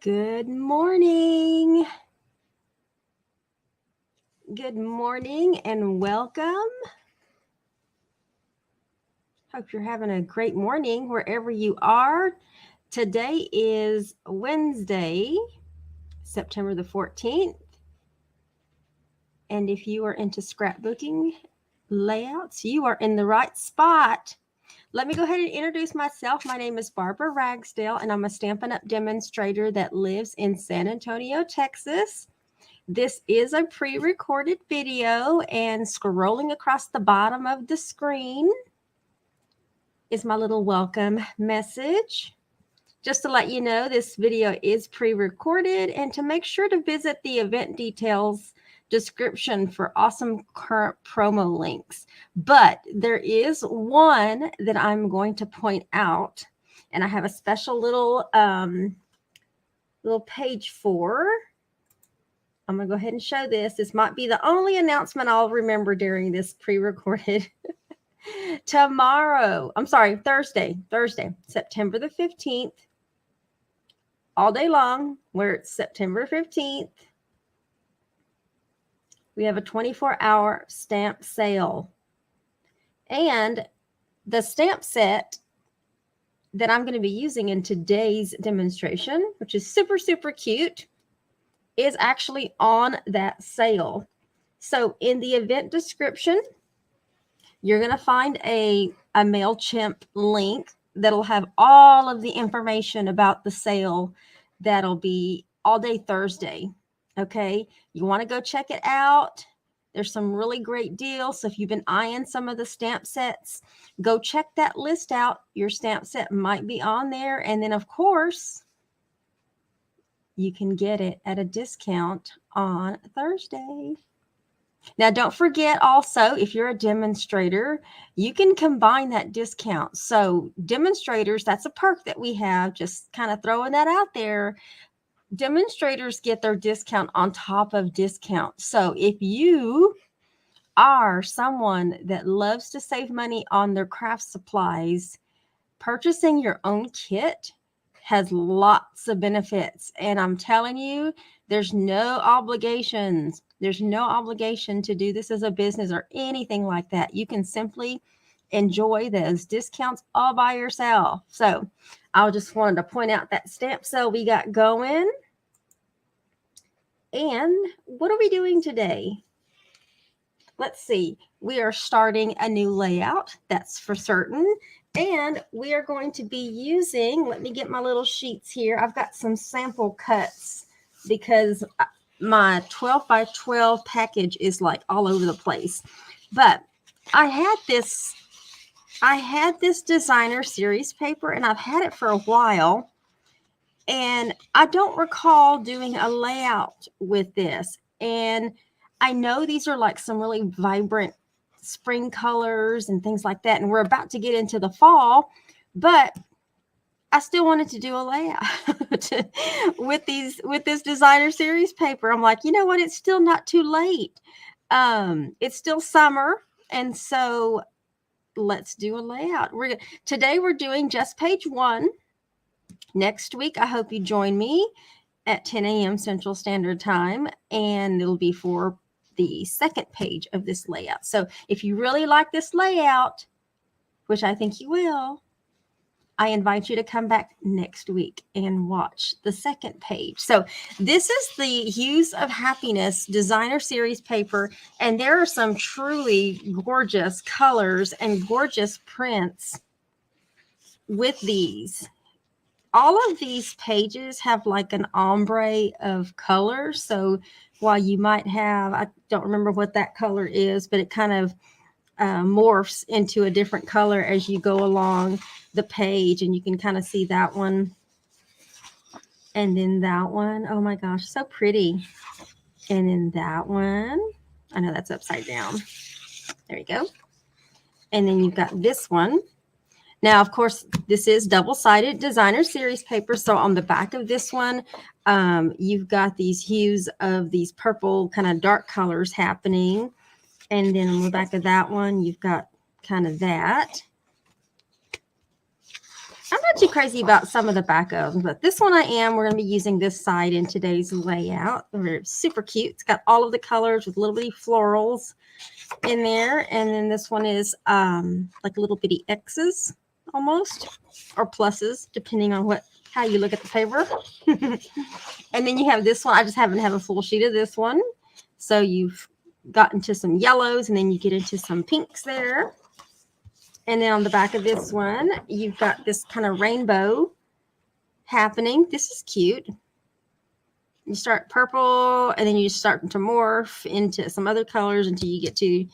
Good morning. Good morning and welcome. Hope you're having a great morning wherever you are. Today is Wednesday, September the 14th. And if you are into scrapbooking layouts, you are in the right spot. Let me go ahead and introduce myself. My name is Barbara Ragsdale, and I'm a Stampin' Up! Demonstrator that lives in San Antonio, Texas. This is a pre-recorded video, and scrolling across the bottom of the screen is my little welcome message. Just to let you know, this video is pre-recorded, and to make sure to visit the event details description for awesome current promo links. But there is one that I'm going to point out, and I have a special little page for. I'm going to go ahead and show this. This might be the only announcement I'll remember during this pre-recorded. Thursday, September the 15th, all day long, where it's September 15th. We have a 24-hour stamp sale. And the stamp set that I'm going to be using in today's demonstration, which is super, super cute, is actually on that sale. So in the event description, you're going to find a MailChimp link that'll have all of the information about the sale that'll be all day Thursday. Okay, you want to go check it out. There's some really great deals. So if you've been eyeing some of the stamp sets, go check that list out. Your stamp set might be on there. And then, of course, you can get it at a discount on Thursday. Now, don't forget also, if you're a demonstrator, you can combine that discount. So demonstrators, that's a perk that we have, just kind of throwing that out there. Demonstrators get their discount on top of discount. So if you are someone that loves to save money on their craft supplies, purchasing your own kit has lots of benefits. And I'm telling you, there's no obligations. There's no obligation to do this as a business or anything like that. You can simply enjoy those discounts all by yourself. So I just wanted to point out that stamp sale we got going. And what are we doing today? Let's see. We are starting a new layout, that's for certain. And we are going to be using, let me get my little sheets here. I've got some sample cuts because my 12 by 12 package is like all over the place. But I had this designer series paper, and I've had it for a while. And I don't recall doing a layout with this. And I know these are like some really vibrant spring colors and things like that. And we're about to get into the fall, but I still wanted to do a layout with this designer series paper. I'm like, you know what? It's still not too late. It's still summer. And so let's do a layout. Today we're doing just page 1. Next week, I hope you join me at 10 a.m. Central Standard Time, and it'll be for the second page of this layout. So if you really like this layout, which I think you will, I invite you to come back next week and watch the second page. So this is the Hues of Happiness designer series paper, and there are some truly gorgeous colors and gorgeous prints with these. All of these pages have like an ombre of color. So while you might have, I don't remember what that color is, but it kind of morphs into a different color as you go along the page. And you can kind of see that one. And then that one. Oh my gosh, so pretty. And then that one. I know that's upside down. There you go. And then you've got this one. Now, of course, this is double-sided designer series paper. So on the back of this one, you've got these hues of these purple kind of dark colors happening. And then on the back of that one, you've got kind of that. I'm not not too crazy about some of the back of them, but this one I am. We're going to be using this side in today's layout. They're super cute. It's got all of the colors with little bitty florals in there. And then this one is like little bitty X's almost, or pluses, depending on how you look at the paper. And then you have this one. I just haven't had a full sheet of this one. So you've got into some yellows, and then you get into some pinks there. And then on the back of this one, you've got this kind of rainbow happening. This is cute. You start purple, and then you start to morph into some other colors until you get to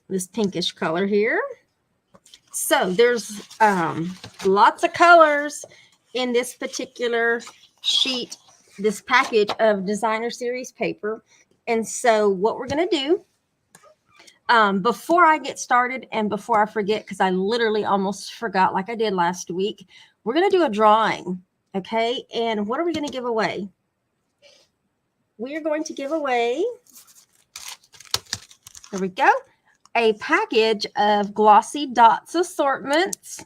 this pinkish color here. So there's lots of colors in this particular sheet, this package of designer series paper. And so what we're going to do, before I get started and before I forget, because I literally almost forgot like I did last week, we're going to do a drawing. Okay. And what are we going to give away? We are going to give away, there we go, a package of Glossy Dots assortments.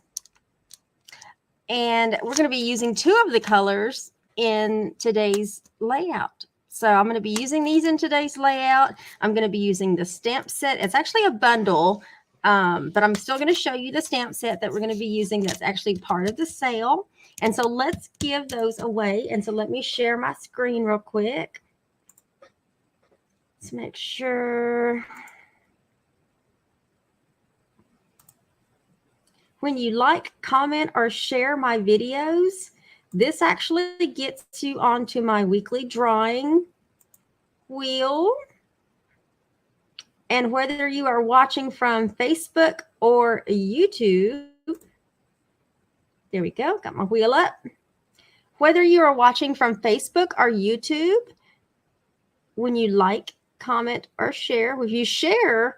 And we're going to be using 2 of the colors in today's layout. So I'm going to be using these in today's layout. I'm going to be using the stamp set. It's actually a bundle, but I'm still going to show you the stamp set that we're going to be using that's actually part of the sale. And so let's give those away. And so let me share my screen real quick. Let's make sure. When you like, comment, or share my videos, this actually gets you onto my weekly drawing wheel. And whether you are watching from Facebook or YouTube, there we go, got my wheel up. Whether you are watching from Facebook or YouTube, when you like, comment, or share, if you share,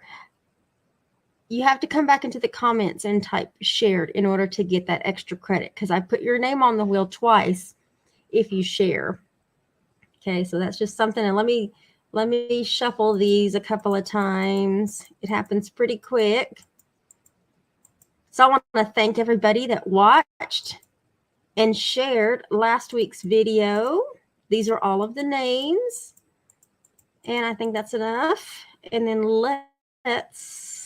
you have to come back into the comments and type shared in order to get that extra credit, because I put your name on the wheel twice if you share. Okay, so that's just something. And let me shuffle these a couple of times. It happens pretty quick. So I want to thank everybody that watched and shared last week's video. These are all of the names. And I think that's enough. And then let's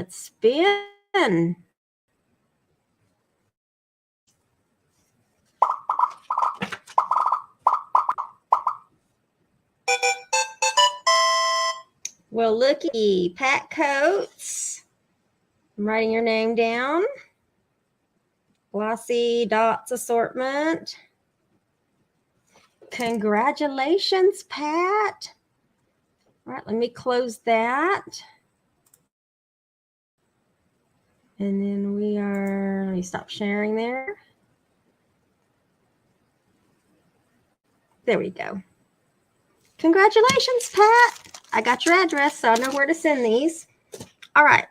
spin. Well, looky, Pat Coates. I'm writing your name down. Glossy Dots assortment. Congratulations, Pat. All right, let me close that. And then let me stop sharing there. There we go. Congratulations, Pat. I got your address, so I know where to send these. All right.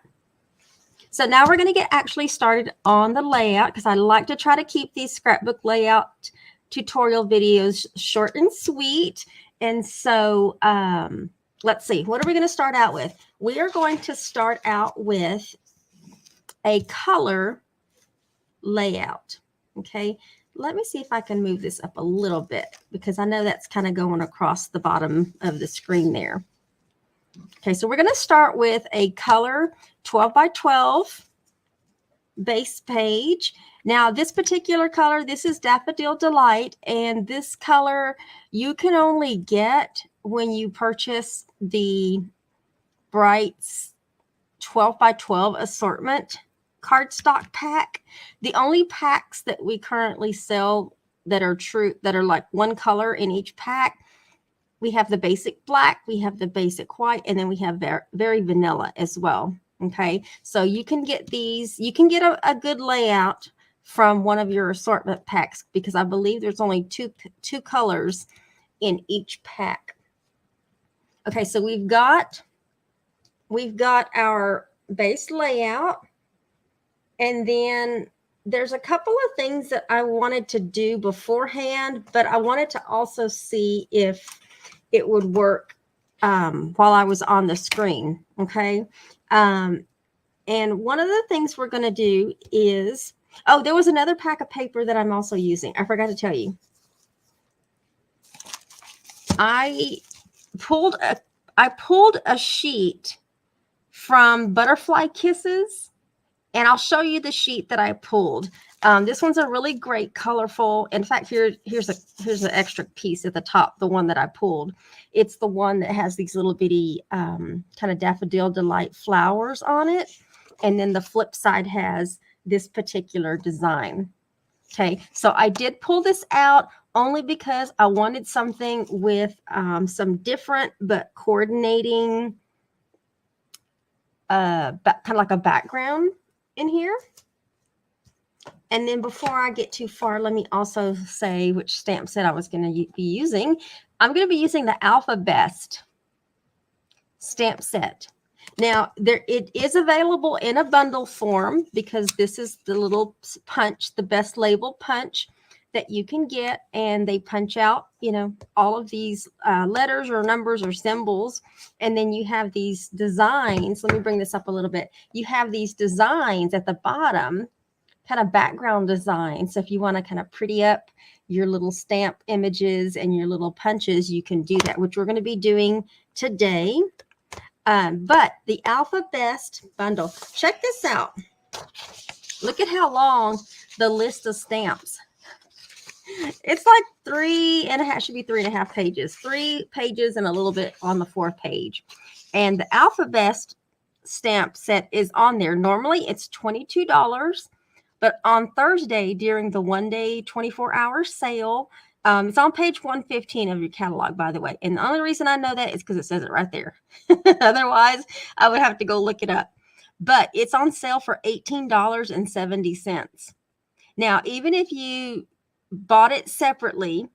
So now we're going to get actually started on the layout, because I like to try to keep these scrapbook layout tutorial videos short and sweet. And so let's see. What are we going to start out with? We are going to start out with a color layout. Okay. Let me see if I can move this up a little bit, because I know that's kind of going across the bottom of the screen there. Okay, so we're going to start with a color 12 by 12 base page. Now, this particular color, this is Daffodil Delight, and this color you can only get when you purchase the Brights 12 by 12 assortment cardstock pack. The only packs that we currently sell that are like one color in each pack, we have the basic black, we have the basic white, and then we have very vanilla as well. Okay, so you can get these, you can get a good layout from one of your assortment packs, because I believe there's only two colors in each pack. Okay, so we've got our base layout. And then there's a couple of things that I wanted to do beforehand, but I wanted to also see if it would work while I was on the screen. Okay. And one of the things we're going to do is, oh, there was another pack of paper that I'm also using. I forgot to tell you. I pulled a sheet from Butterfly Kisses, and I'll show you the sheet that I pulled. This one's a really great, colorful. In fact, here's an extra piece at the top, the one that I pulled. It's the one that has these little bitty kind of Daffodil Delight flowers on it. And then the flip side has this particular design. Okay, so I did pull this out only because I wanted something with some different but coordinating, kind of like a background in here. And then before I get too far, let me also say which stamp set I was going to be using. I'm going to be using the Alpha Best stamp set. Now, it is available in a bundle form because this is the little punch, the best label punch that you can get. And they punch out, all of these letters or numbers or symbols. And then you have these designs. Let me bring this up a little bit. You have these designs at the bottom, kind of background design. So if you want to kind of pretty up your little stamp images and your little punches, you can do that, which we're going to be doing today. But the Alpha Best bundle, check this out. Look at how long the list of stamps. It's like 3.5, should be 3.5 pages, 3 pages and a little bit on the 4th page. And the Alpha Best stamp set is on there. Normally it's $22, but on Thursday during the 1-day 24-hour sale, it's on page 115 of your catalog, by the way. And the only reason I know that is because it says it right there. Otherwise, I would have to go look it up. But it's on sale for $18.70. Now, even if you bought it separately,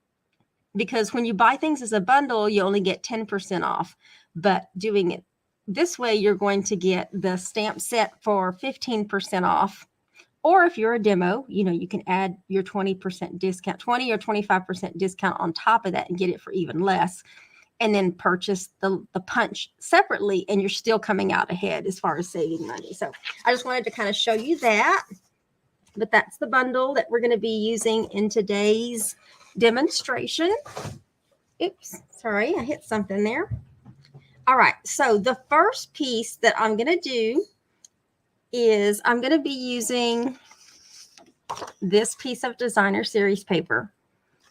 because when you buy things as a bundle, you only get 10% off. But doing it this way, you're going to get the stamp set for 15% off. Or if you're a demo, you can add your 20% discount, 20 or 25% discount on top of that and get it for even less. And then purchase the punch separately, and you're still coming out ahead as far as saving money. So I just wanted to kind of show you that. But that's the bundle that we're going to be using in today's demonstration. Oops, sorry, I hit something there. All right, so the first piece that I'm going to do is I'm going to be using this piece of designer series paper.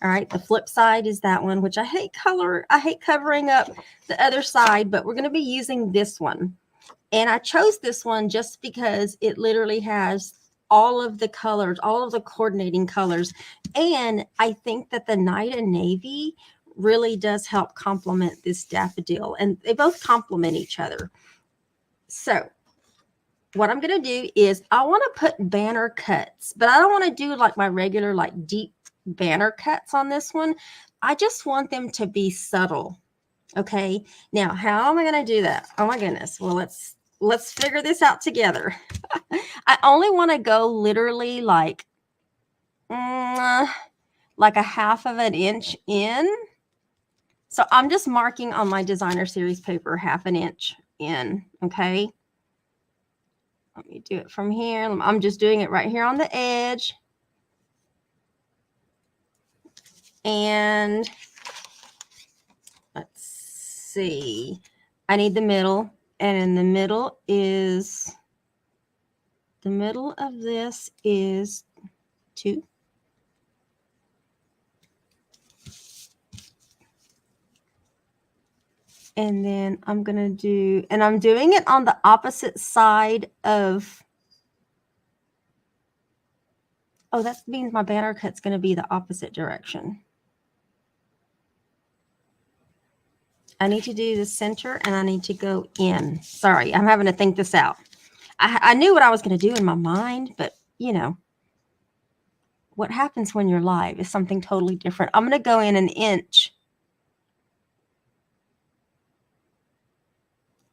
All right, the flip side is that one, which I hate covering up the other side, but we're going to be using this one. And I chose this one just because it literally has all of the colors, all of the coordinating colors. And I think that the Night and Navy really does help complement this daffodil, and they both complement each other. So what I'm going to do is I want to put banner cuts, but I don't want to do like my regular, like deep banner cuts on this one. I just want them to be subtle. Okay. Now, how am I going to do that? Oh my goodness. Well, let's figure this out together. I only want to go literally like a 1/2 of an inch in. So I'm just marking on my designer series paper 1/2 inch in. Okay. Let me do it from here. I'm just doing it right here on the edge. And let's see. I need the middle. And in the middle of this is 2. And then I'm going to do, and I'm doing it on the opposite side of, oh, that means my banner cut's going to be the opposite direction. I need to do the center and I need to go in. Sorry, I'm having to think this out. I knew what I was going to do in my mind, but what happens when you're live is something totally different. I'm going to go in 1 inch.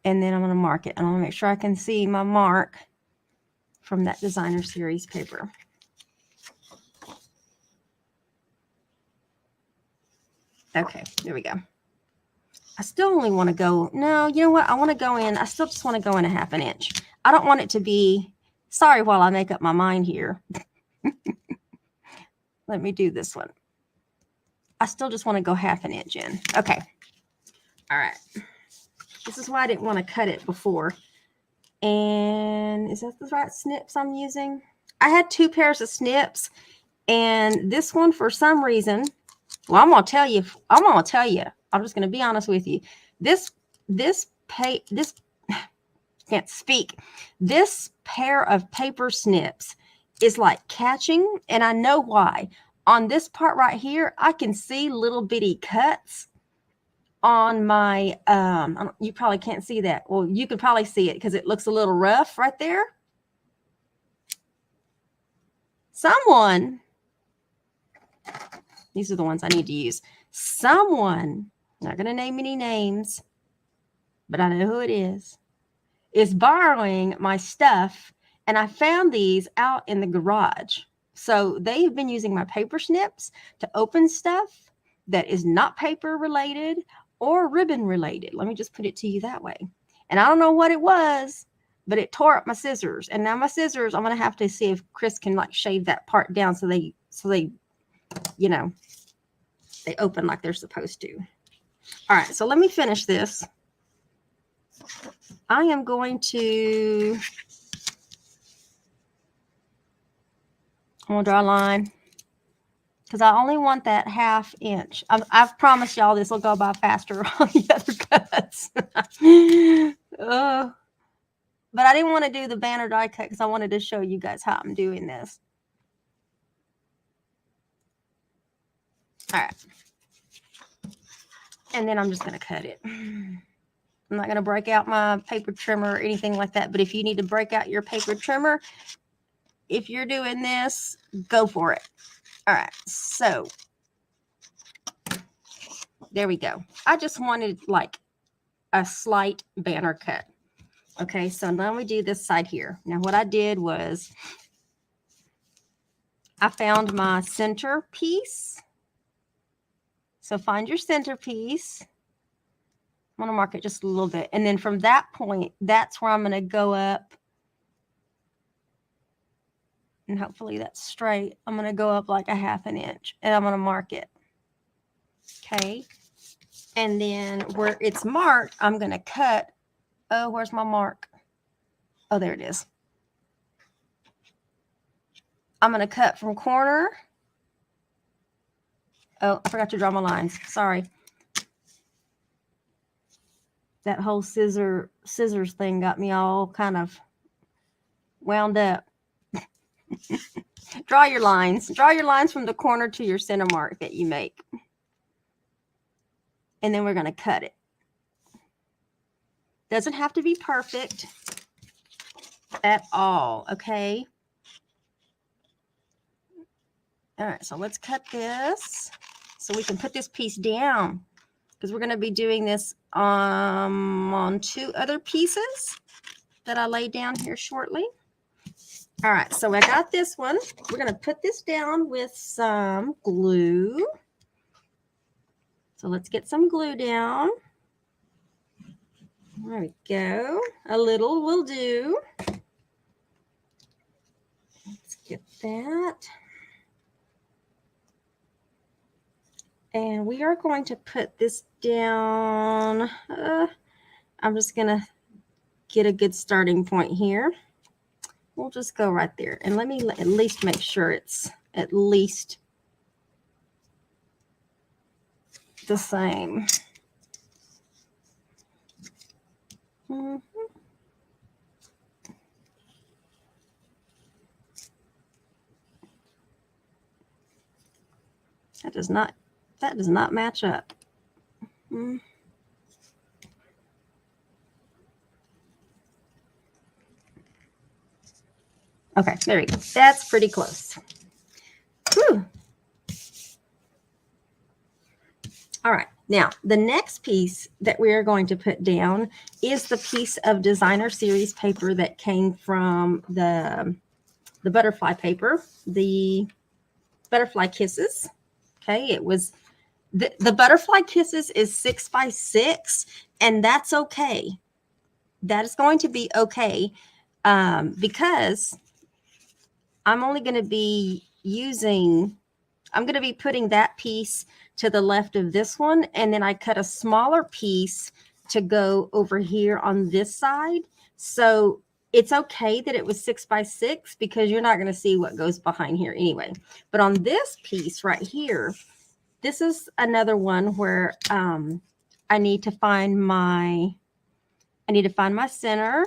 And then I'm going to mark it. And I want to make sure I can see my mark from that designer series paper. Okay, there we go. I still only want to go, no, you know what? I want to go in, I still just want to go in 1/2 inch. I don't want it to be, sorry while I make up my mind here. Let me do this one. I still just want to go 1/2 inch in. Okay. All right. This is why I didn't want to cut it before. And is that the right snips I'm using? I had 2 pairs of snips, and this one, for some reason, well, I'm going to tell you. I'm just going to be honest with you. This can't speak. This pair of paper snips is like catching, and I know why. On this part right here, I can see little bitty cuts on my, you probably can't see that. Well, you can probably see it because it looks a little rough right there. Someone, these are the ones I need to use. Someone, not going to name any names, but I know who it is borrowing my stuff, and I found these out in the garage. So they've been using my paper snips to open stuff that is not paper related or ribbon related. Let me just put it to you that way. And I don't know what it was, but it tore up my scissors. And now my scissors, I'm going to have to see if Chris can like shave that part down so they, you know, they open like they're supposed to. All right, so let me finish this. I am going to, I'm going to draw a line because I only want that 1/2 inch. I've promised y'all this will go by faster on the other cuts. But I didn't want to do the banner die cut because I wanted to show you guys how I'm doing this. All right. And then I'm just going to cut it. I'm not going to break out my paper trimmer or anything like that. But if you need to break out your paper trimmer, if you're doing this, go for it. All right. So there we go. I just wanted like a slight banner cut. Okay. So now we do this side here. Now what I did was I found my center piece. So find your center piece. I'm going to mark it just a little bit. And then from that point, that's where I'm going to go up. And hopefully that's straight. I'm going to go up like a 1/2 inch. And I'm going to mark it. Okay. And then where it's marked, I'm going to cut. Oh, where's my mark? Oh, there it is. I'm going to cut from corner. Oh, I forgot to draw my lines. Sorry. That whole scissors thing got me all kind of wound up. Draw your lines. Draw your lines from the corner to your center mark that you make. And then we're going to cut it. Doesn't have to be perfect at all, okay? All right, so let's cut this so we can put this piece down because we're going to be doing this on 2 other pieces that I lay down here shortly. All right, so I got this one. We're going to put this down with some glue. So let's get some glue down. There we go. A little will do. Let's get that. And we are going to put this down. I'm just going to get a good starting point here. We'll just go right there. And let me at least make sure it's at least the same. That does not match up. Okay, there we go. That's pretty close. Whew. All right. Now, the next piece that we are going to put down is the piece of designer series paper that came from the butterfly paper, the butterfly kisses. Okay, it was the butterfly kisses is 6 by 6, and that's okay. That is going to be okay. because I'm only going to be I'm going to be putting that piece to the left of this one. And then I cut a smaller piece to go over here on this side. So it's okay that it was 6 by 6 because you're not going to see what goes behind here anyway. But on this piece right here, this is another one where I need to find my center,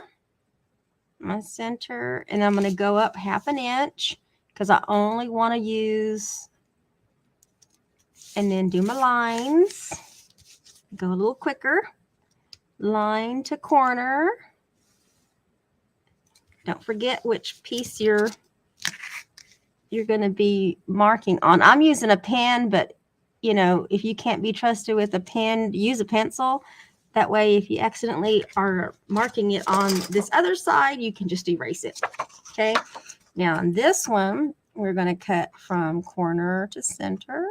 and I'm going to go up 1/2 inch because I only want to use, and then do my lines. Go a little quicker. Line to corner. Don't forget which piece you're going to be marking on. I'm using a pen, but you know, if you can't be trusted with a pen, use a pencil. That way, if you accidentally are marking it on this other side, you can just erase it. Okay. Now on this one, we're going to cut from corner to center.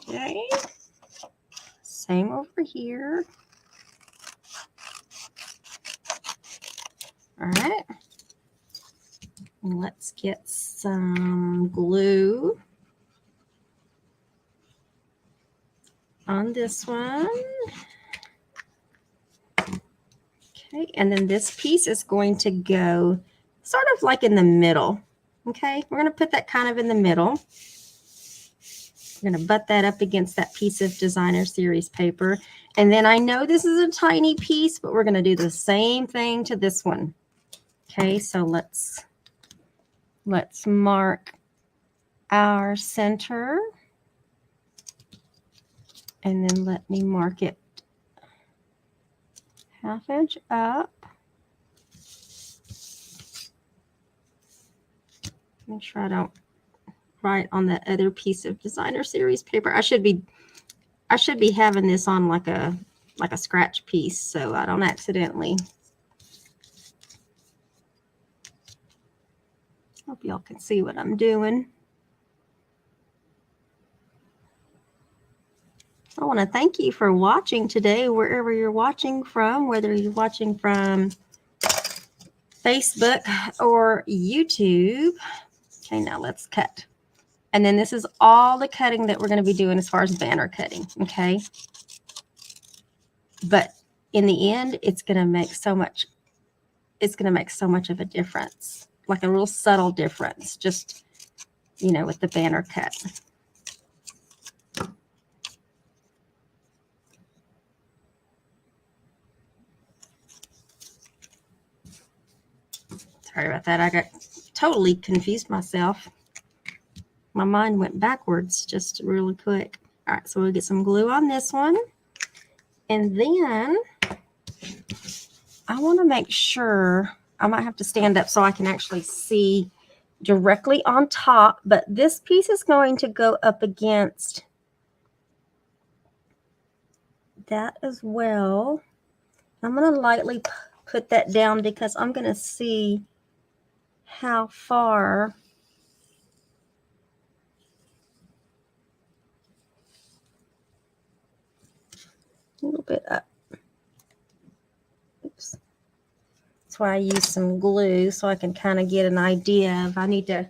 Okay. Same over here. All right. Let's get some glue on this one. Okay, and then this piece is going to go sort of like in the middle. Okay, we're going to put that kind of in the middle. We're going to butt that up against that piece of designer series paper. And then I know this is a tiny piece, but we're going to do the same thing to this one. Okay, so let's mark our center. And then let me mark it 1/2 inch up. Make sure I don't write on that other piece of designer series paper. I should be having this on like a scratch piece so I don't accidentally. Hope y'all can see what I'm doing. I want to thank you for watching today, wherever you're watching from, whether you're watching from Facebook or YouTube. Okay, now let's cut. And then this is all the cutting that we're going to be doing as far as banner cutting, okay? But in the end, it's going to make so much of a difference, like a real subtle difference, just, you know, with the banner cut. Sorry about that. I got totally confused myself. My mind went backwards just really quick. All right, so we'll get some glue on this one. And then I want to make sure, I might have to stand up so I can actually see directly on top, but this piece is going to go up against that as well. I'm going to lightly put that down because I'm going to see how far a little bit up. Oops. That's why I use some glue so I can kind of get an idea if I need to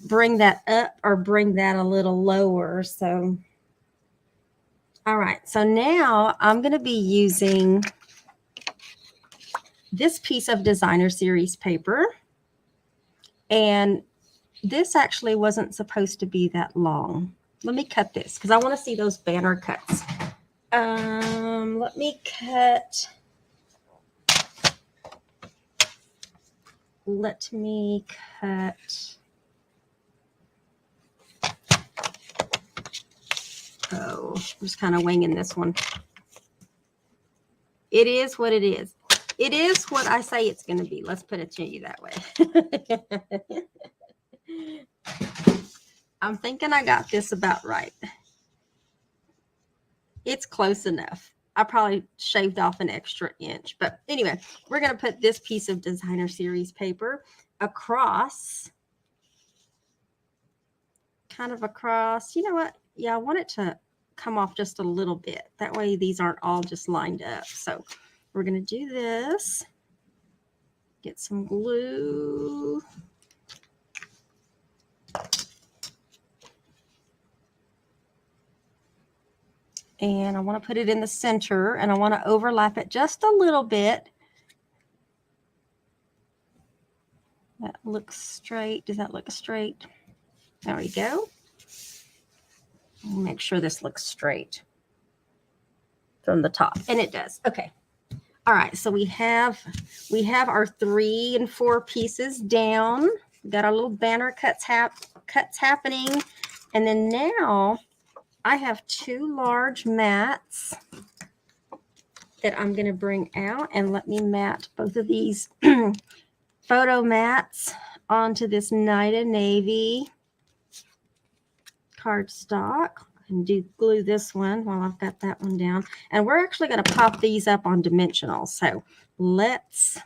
bring that up or bring that a little lower. So, all right. So now I'm going to be using this piece of designer series paper. And this actually wasn't supposed to be that long. Let me cut this because I want to see those banner cuts. Let me cut. Let me cut. Oh, I'm just kind of winging this one. It is what it is. It is what I say it's going to be. Let's put it to you that way. I'm thinking I got this about right. It's close enough. I probably shaved off an extra inch. But anyway, we're going to put this piece of designer series paper across. Kind of across. You know what? Yeah, I want it to come off just a little bit. That way these aren't all just lined up. So we're going to do this. Get some glue. And I want to put it in the center, and I want to overlap it just a little bit. That looks straight. Does that look straight? There we go. Make sure this looks straight from the top, and it does. Okay. All right. So we have our 3 and 4 pieces down. We got our little banner cuts happening, and then now I have 2 large mats that I'm going to bring out, and let me mat both of these photo mats onto this Nida Navy cardstock, and glue this one while I've got that one down. And we're actually going to pop these up on dimensional. So let's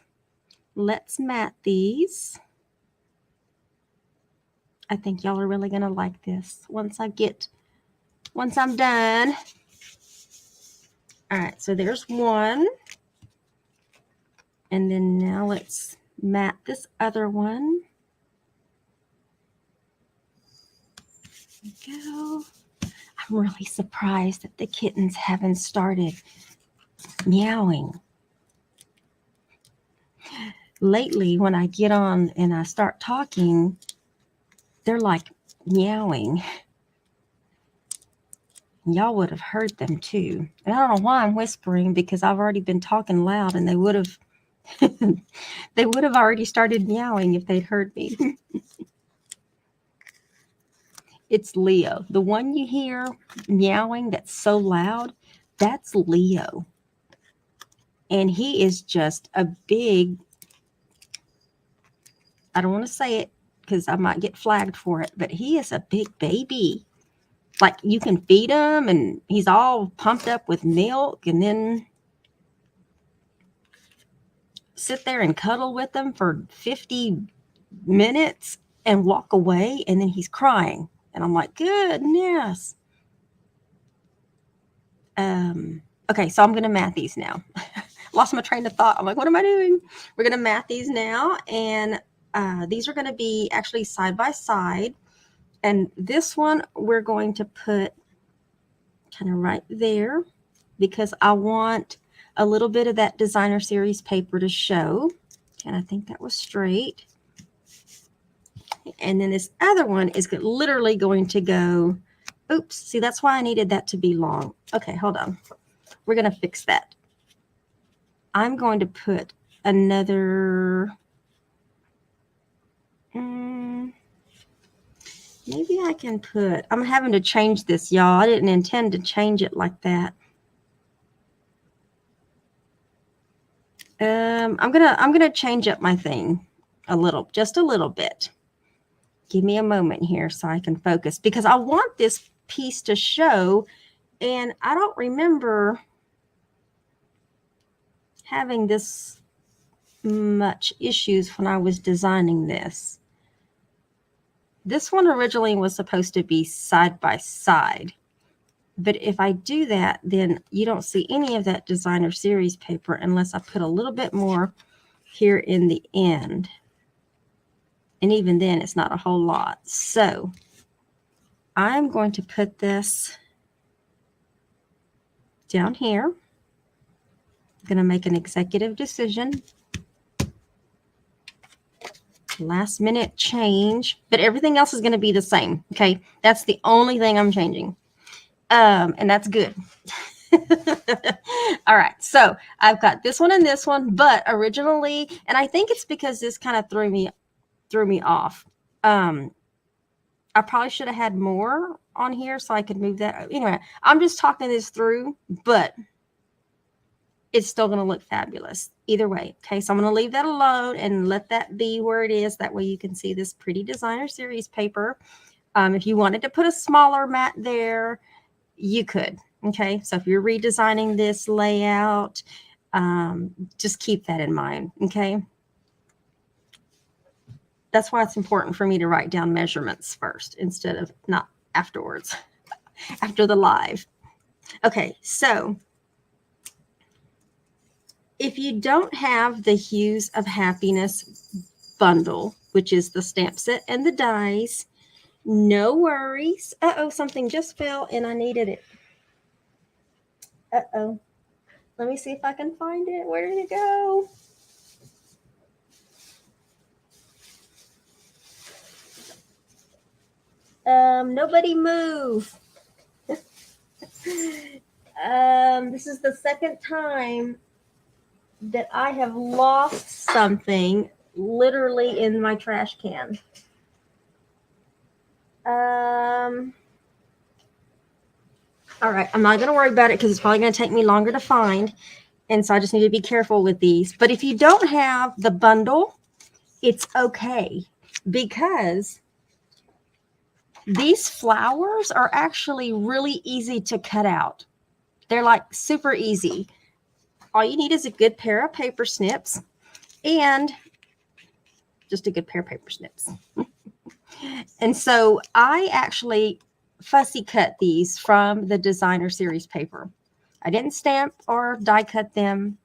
mat these. I think y'all are really going to like this once I'm done. All right, so there's one. And then now let's mat this other one. There we go. I'm really surprised that the kittens haven't started meowing. Lately, when I get on and I start talking, they're like meowing. Y'all would have heard them too. And I don't know why I'm whispering, because I've already been talking loud, and they would have already started meowing if they'd heard me. It's Leo. The one you hear meowing that's so loud, that's Leo. And he is just a big, I don't want to say it because I might get flagged for it, but he is a big baby. Like, you can feed him and he's all pumped up with milk, and then sit there and cuddle with them for 50 minutes and walk away, and then he's crying. And I'm like, goodness. Okay, so I'm going to mat these now. Lost my train of thought. I'm like, what am I doing? We're going to mat these now, and these are going to be actually side by side. And this one we're going to put kind of right there, because I want a little bit of that designer series paper to show. And I think that was straight. And then this other one is literally going to go, oops, see, that's why I needed that to be long. Okay, hold on. We're going to fix that. I'm going to put another, maybe I can put, I'm having to change this, y'all. I didn't intend to change it like that. I'm gonna change up my thing a little, just a little bit. Give me a moment here so I can focus, because I want this piece to show, and I don't remember having this much issues when I was designing this. This one originally was supposed to be side by side, but if I do that, then you don't see any of that designer series paper unless I put a little bit more here in the end. And even then, it's not a whole lot. So I'm going to put this down here. I'm going to make an executive decision. Last minute change, but everything else is going to be the same. Okay. That's the only thing I'm changing. And that's good. All right. So I've got this one and this one, but originally, and I think it's because this kind of threw me off. I probably should have had more on here so I could move that. Anyway, I'm just talking this through, but it's still going to look fabulous either way. Okay, so I'm going to leave that alone and let that be where it is. That way you can see this pretty designer series paper. If you wanted to put a smaller mat there, you could. Okay, so if you're redesigning this layout, just keep that in mind. Okay. That's why it's important for me to write down measurements first instead of not afterwards, after the live. Okay, so if you don't have the Hues of Happiness bundle, which is the stamp set and the dies, no worries. Uh-oh, something just fell and I needed it. Uh-oh. Let me see if I can find it. Where did it go? Nobody move. This is the second time that I have lost something literally in my trash can. All right, I'm not going to worry about it because it's probably going to take me longer to find. And so I just need to be careful with these. But if you don't have the bundle, it's okay because these flowers are actually really easy to cut out. They're like super easy. All you need is a good pair of paper snips and just a good pair of paper snips. And so I actually fussy cut these from the designer series paper. I didn't stamp or die cut them.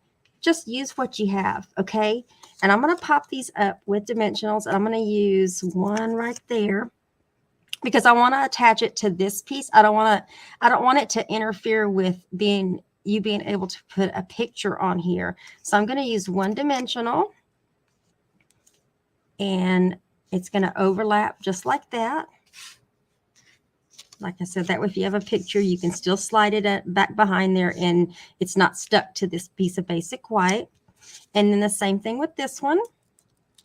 Just use what you have, okay? And I'm going to pop these up with dimensionals. And I'm going to use one right there because I want to attach it to this piece. I don't want it to interfere with you being able to put a picture on here. So I'm going to use one dimensional and it's going to overlap just like that. Like I said, that way if you have a picture, you can still slide it back behind there and it's not stuck to this piece of basic white. And then the same thing with this one.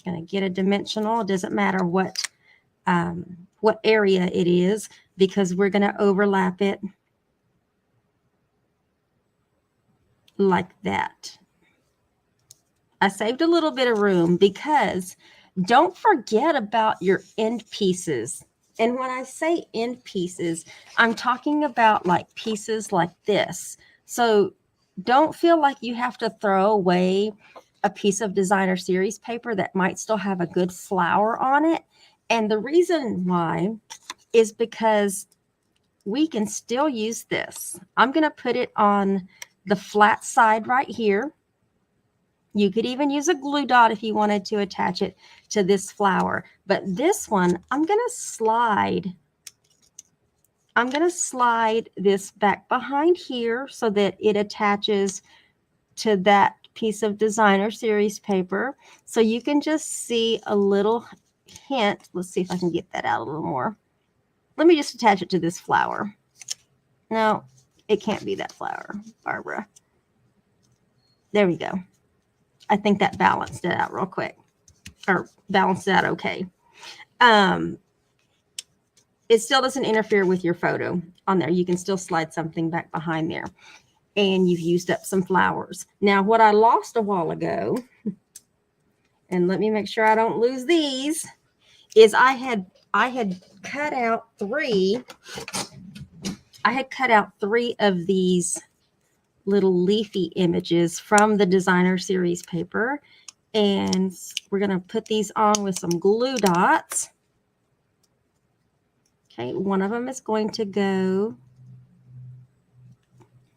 Going to get a dimensional. It doesn't matter what area it is because we're going to overlap it like that. I saved a little bit of room because don't forget about your end pieces. And when I say end pieces, I'm talking about like pieces like this. So don't feel like you have to throw away a piece of designer series paper that might still have a good flower on it. And the reason why is because we can still use this. I'm going to put it on the flat side right here. You could even use a glue dot if you wanted to attach it to this flower. But this one, I'm going to slide this back behind here so that it attaches to that piece of designer series paper. So you can just see a little hint. Let's see if I can get that out a little more. Let me just attach it to this flower. No, it can't be that flower, Barbara. There we go. I think that balanced it out real quick, or balanced it out okay. It still doesn't interfere with your photo on there. You can still slide something back behind there. And you've used up some flowers. Now, what I lost a while ago, and let me make sure I don't lose these, is I had cut out three. I had cut out 3 of these little leafy images from the designer series paper. And we're going to put these on with some glue dots. Okay, one of them is going to go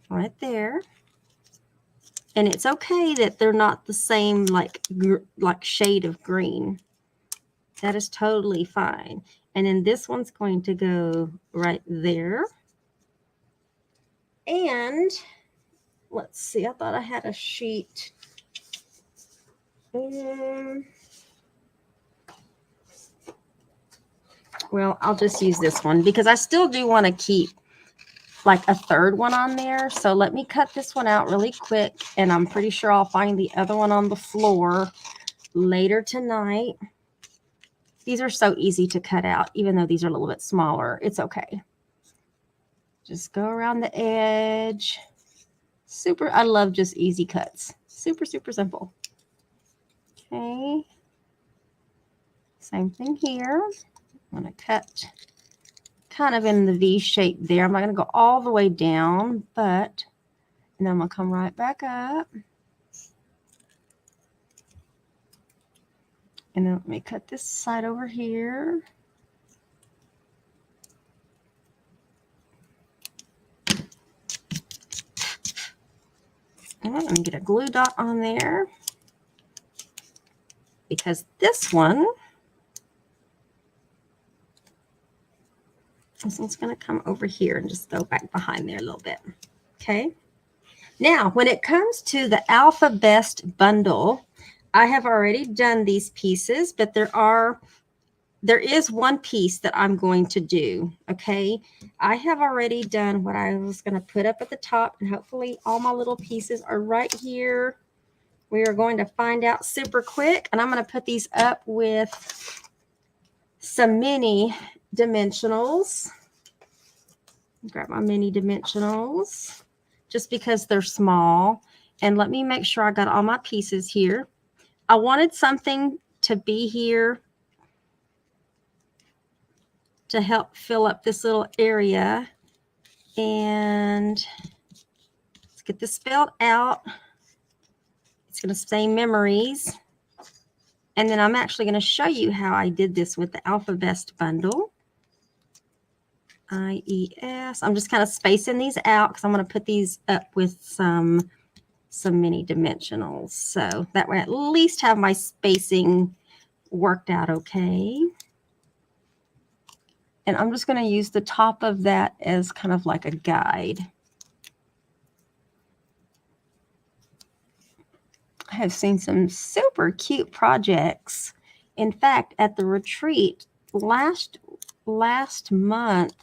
right there. And it's okay that they're not the same like shade of green. That is totally fine. And then this one's going to go right there. And let's see, I thought I had a sheet. Well, I'll just use this one because I still do want to keep like a third one on there. So let me cut this one out really quick. And I'm pretty sure I'll find the other one on the floor later tonight. These are so easy to cut out, even though these are a little bit smaller. It's okay. Just go around the edge. Super, I love just easy cuts. Super, super simple. Okay. Same thing here. I'm going to cut kind of in the V shape there. I'm not going to go all the way down, but and then I'm going to come right back up. And then let me cut this side over here. All right, let me get a glue dot on there, because this one's going to come over here and just go back behind there a little bit. Okay. Now, when it comes to the Alpha Best bundle, I have already done these pieces, but there is one piece that I'm going to do. Okay. I have already done what I was going to put up at the top, and hopefully all my little pieces are right here. We are going to find out super quick, and I'm going to put these up with some mini dimensionals. Grab my mini dimensionals just because they're small. And let me make sure I got all my pieces here. I wanted something to be here to help fill up this little area. And let's get this spelled out. It's going to say memories. And then I'm actually going to show you how I did this with the Alpha Best bundle. IES. I'm just kind of spacing these out because I'm going to put these up with some mini dimensionals. So that way I at least have my spacing worked out okay. And I'm just going to use the top of that as kind of like a guide. I have seen some super cute projects. In fact, at the retreat last month,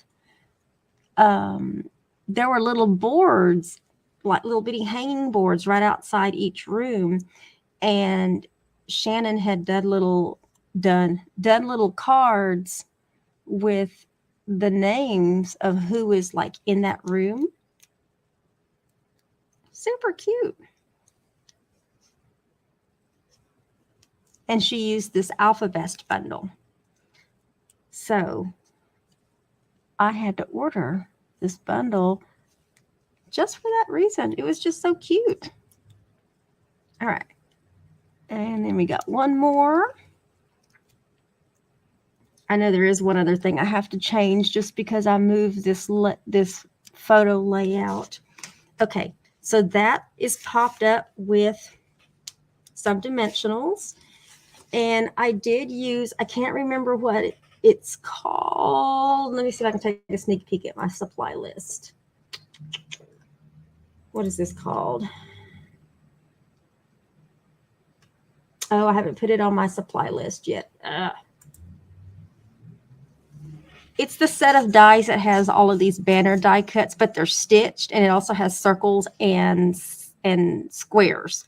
there were little boards, like little bitty hanging boards right outside each room. And Shannon had done little cards with the names of who is like in that room. Super cute. And she used this Alpha Best bundle. So I had to order this bundle just for that reason. It was just so cute. All right. And then we got one more. I know there is one other thing I have to change just because I moved this photo layout. Okay, so that is popped up with some dimensionals. And I did use, I can't remember what it's called. Let me see if I can take a sneak peek at my supply list. What is this called? Oh, I haven't put it on my supply list yet. It's the set of dies that has all of these banner die cuts, but they're stitched, and it also has circles and squares.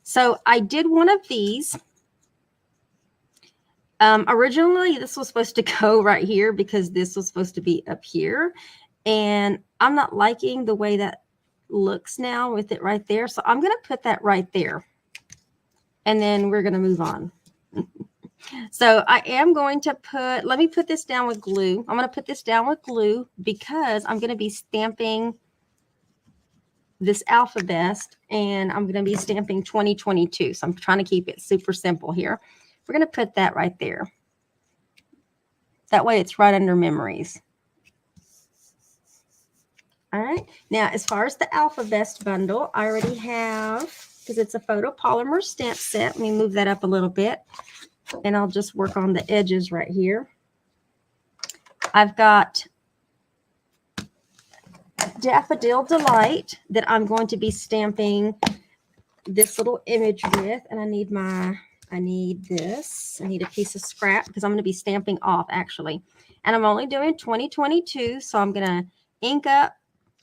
So I did one of these. Originally, this was supposed to go right here because this was supposed to be up here. And I'm not liking the way that looks now with it right there. So I'm going to put that right there. And then we're going to move on. So I am going to let me put this down with glue. I'm going to put this down with glue because I'm going to be stamping this Alpha Best, and I'm going to be stamping 2022. So I'm trying to keep it super simple here. We're going to put that right there. That way it's right under memories. All right. Now, as far as the Alpha Best bundle, I already have, because it's a photopolymer stamp set. Let me move that up a little bit, and I'll just work on the edges right here. I've got Daffodil Delight that I'm going to be stamping this little image with, and I need this. I need a piece of scrap because I'm going to be stamping off actually. And I'm only doing 2022, so I'm going to ink up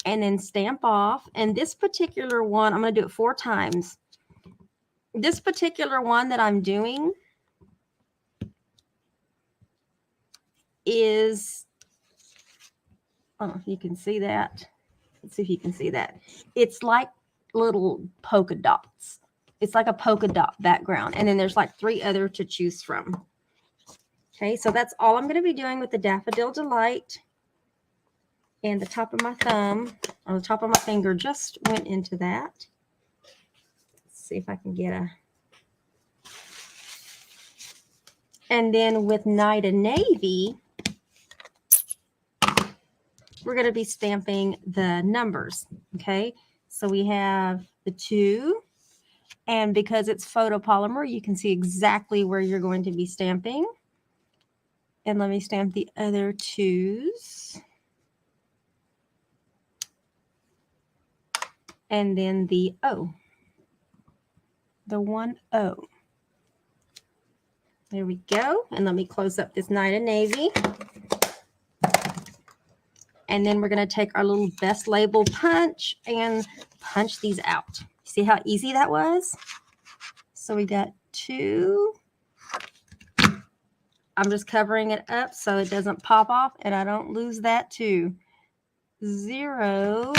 and then stamp off. And this particular one, I'm going to do it 4 times. This particular one that I'm doing is, oh, you can see that. Let's see if you can see that. It's like little polka dots. It's like a polka dot background. And then there's like 3 other to choose from. Okay, so that's all I'm going to be doing with the Daffodil Delight. And the top of my thumb, on the top of my finger, just went into that. Let's see if I can get a. And then with Night of Navy, we're going to be stamping the numbers. Okay, So we have the 2, and because it's photopolymer, you can see exactly where you're going to be stamping. And let me stamp the other 2s. And then the O, the 1O. There we go. And let me close up this Night of Navy. And then we're going to take our little best label punch and punch these out. See how easy that was? So we got 2. I'm just covering it up so it doesn't pop off and I don't lose that 2. 0.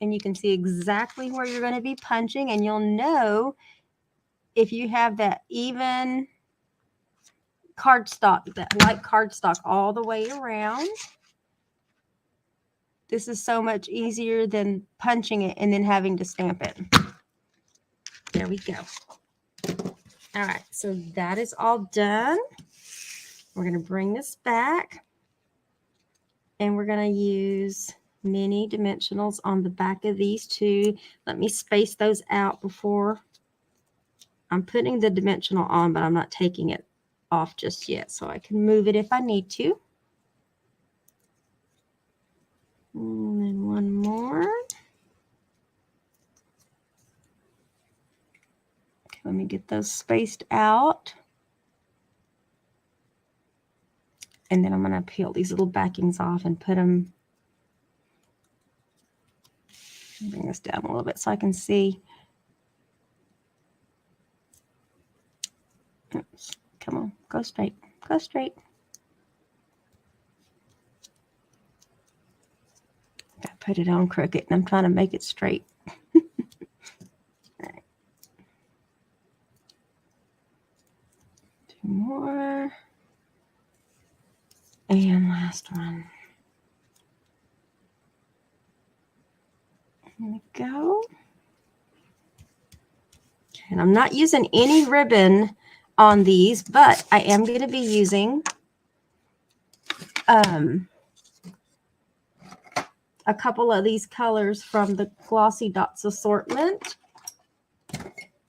And you can see exactly where you're going to be punching, and you'll know if you have that even cardstock, that white cardstock all the way around. This is so much easier than punching it and then having to stamp it. There we go. All right, so that is all done. We're going to bring this back, and we're going to use mini dimensionals on the back of these 2. Let me space those out before I'm putting the dimensional on, but I'm not taking it off just yet, so I can move it if I need to. And then one more. Okay, let me get those spaced out. And then I'm going to peel these little backings off and put them, bring this down a little bit so I can see. Oops, come on, go straight, go straight. I put it on crooked and I'm trying to make it straight. All right. 2 more. And last one. There we go. Okay, and I'm not using any ribbon on these, but I am going to be using a couple of these colors from the Glossy Dots assortment.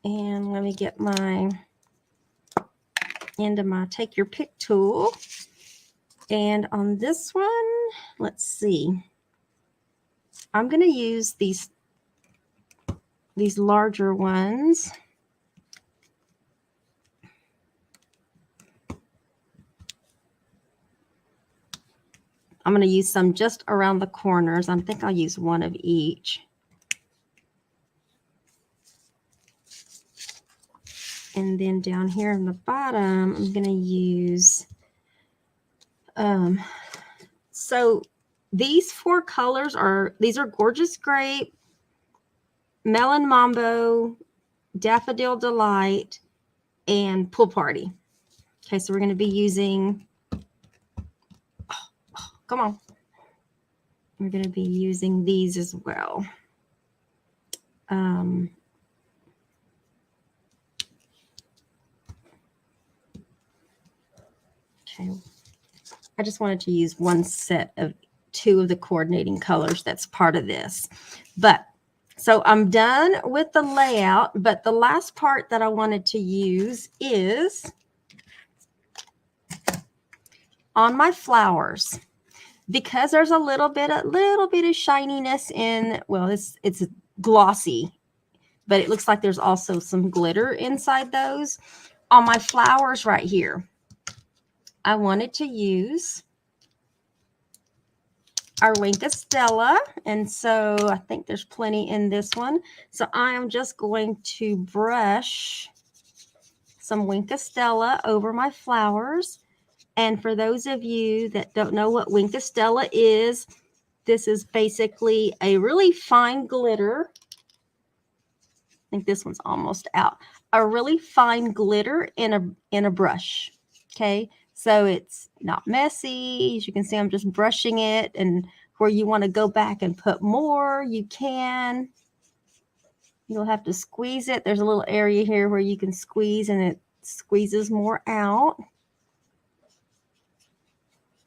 And let me get my end of my take your pick tool. And on this one, let's see. I'm going to use these larger ones. I'm going to use some just around the corners. I think I'll use one of each. And then down here in the bottom, I'm going to use, so these 4 colors are, these are Gorgeous Grape, Melon Mambo, Daffodil Delight, and Pool Party. Okay, so we're going to be using, come on. We're going to be using these as well. Okay. I just wanted to use one set of 2 of the coordinating colors that's part of this. But so I'm done with the layout, but the last part that I wanted to use is on my flowers. Because there's a little bit of shininess in, well, it's glossy, but it looks like there's also some glitter inside those. On my flowers right here, I wanted to use our Wink of Stella, and so I think there's plenty in this one. So I am just going to brush some Wink of Stella over my flowers. And for those of you that don't know what Wink of Stella is, this is basically a really fine glitter. I think this one's almost out. A really fine glitter in a brush. Okay, so it's not messy. As you can see, I'm just brushing it, and where you want to go back and put more, you can. You'll have to squeeze it. There's a little area here where you can squeeze, and it squeezes more out.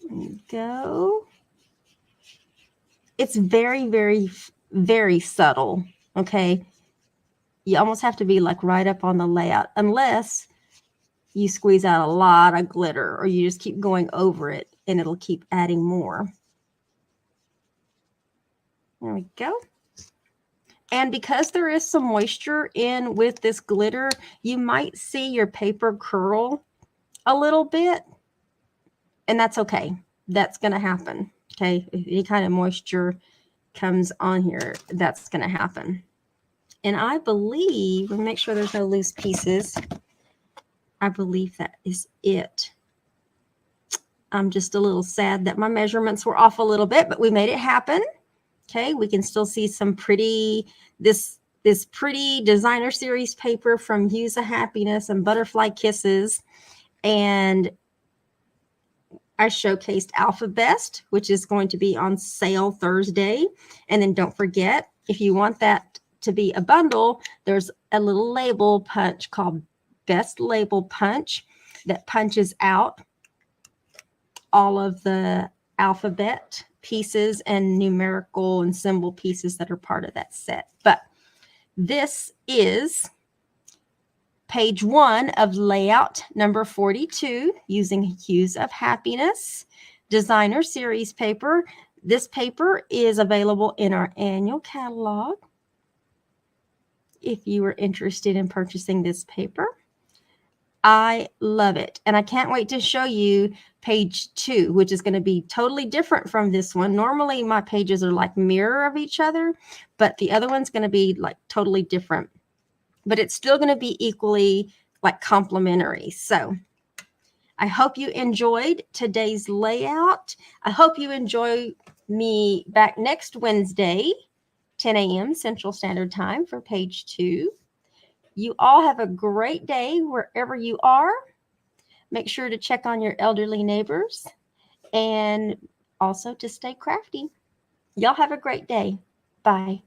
There you go. It's very, very, very subtle. Okay. You almost have to be like right up on the layout, unless you squeeze out a lot of glitter or you just keep going over it and it'll keep adding more. There we go. And because there is some moisture in with this glitter, you might see your paper curl a little bit, and that's okay. That's going to happen. Okay. If any kind of moisture comes on here, that's going to happen. And I believe, let me make sure there's no loose pieces. I believe that is it. I'm just a little sad that my measurements were off a little bit, but we made it happen. Okay, we can still see some pretty, this pretty designer series paper from Hues of Happiness and Butterfly Kisses. And I showcased Alpha Best, which is going to be on sale Thursday. And then don't forget, if you want that to be a bundle, there's a little label punch called Best Label Punch that punches out all of the alphabet pieces and numerical and symbol pieces that are part of that set. But this is page 1 of layout number 42 using Hues of Happiness designer series paper. This paper is available in our annual catalog if you are interested in purchasing this paper. I love it. And I can't wait to show you page 2, which is going to be totally different from this one. Normally my pages are like mirror of each other, but the other one's going to be like totally different. But it's still going to be equally like complementary. So I hope you enjoyed today's layout. I hope you enjoy me back next Wednesday, 10 a.m. Central Standard Time for page 2. You all have a great day wherever you are. Make sure to check on your elderly neighbors and also to stay crafty. Y'all have a great day. Bye.